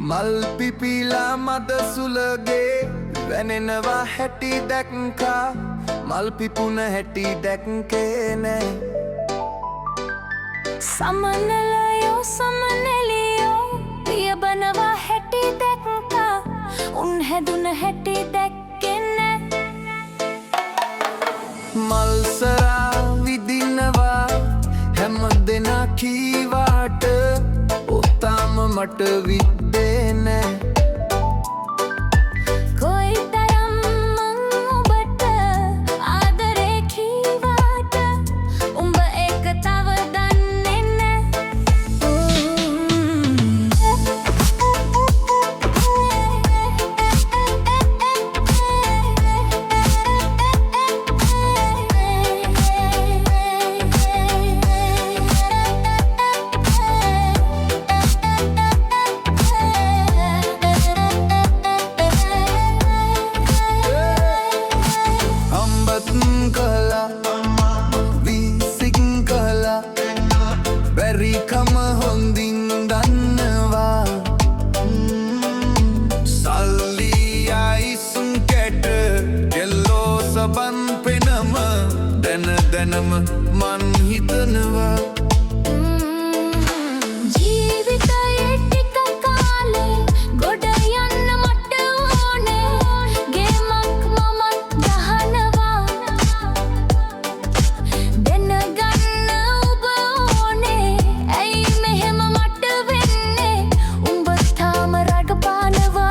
මල් පිපිලා මද සුලගේ වැනෙනවා හැටි දැක්කා මල් පිපුන හැටි දැක්කේ නෑ සමනලයෝ සමනලියෝ පියබනවා හැටි දැක්කා උන් හැදුන හැටි දැක්කේ නෑ මල් සරා විදිනවා හැම දෙනා කීවාට ඔතාම මට විද්දේ නෑ කොයිතරම් මං ඔබට ආදරේ කීවාට උඹ ඒක තව දන්නේ කම හොඳින් දන්නවා සල්ලි අයිසුම් කැට කෙල්ලෝ සබන් පෙනම දැන දැනම මන් හිතනවා ජීවිතයේ ටික කාලේ ගොඩ යන්න මට ඕනේ ගේමක් මමත් ගහනවා දැනගන්න ඔබ ඕනේ ඇයි මෙහෙම මට වෙන්නේ උඹ තාම රඟපානවා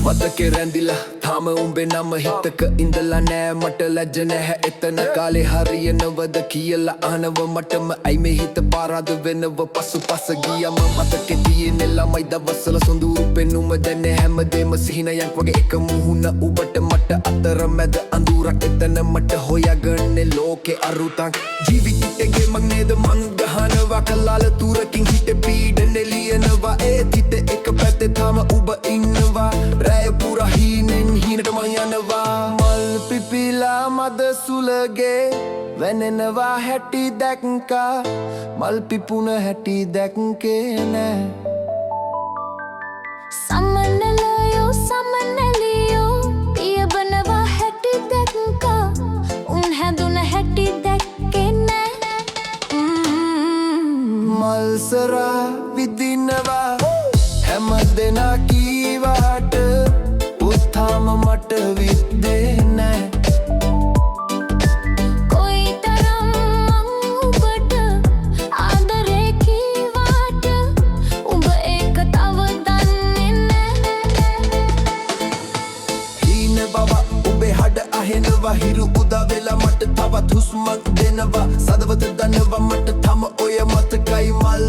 මතකෙ රැඳිලා තාම උඹේ නම හිතක ඉඳලා නෑ මට ලැජ්ජ නැහැ එතන කාලේ හරියනවද කියලා අහනව මටම ඇයි මේ හිත පාරාද වෙනව පසු පස ගියම මතකෙ තියෙන්නේ ළමයි දවස්වල සොඳුරු පෙනුම දැන් හැමදේම සිහිනයක් වගේ එක මුහුණ ඔබට මට අතරමැද අඳුරක් එතන මට හොයාගන්නේ ලෝකේ අරුතක් ජීවිතේ මං නේද මං ගහනවා කලාල තුරකින් හිතේ පීඩනේ ලියනවා ඒත් හිත එක පැත්තේ තාම ඔබ ඉන්නවා රැය පුරා හීනෙන් හීනට මං යනවා මල් පිපිලා මද සුලගේ වැනෙනවා හැටි දැක්කා මල් පිපුන හැටි දැක්කේ නෑ සමනලයෝ සමනලියෝ පියබනවා හැටි දැක්කා උන් හැදුන හැටි දැක්කේ නෑ මල් සරා විදිනවා හැම දෙනා කීවාට උත්තාම මට විද්දේ නෑ කොයිතරම් මං ඔබට ආදරේ කීවාට උඹ ඒක තව දන්නේ නෑ හීන බව ඔබේ හඩ අහෙනවා හිරු උදා වෙලා මට තවත් හුස්මක් දෙනවා සදවත දනවා මට තම ඔය මතකයි මල්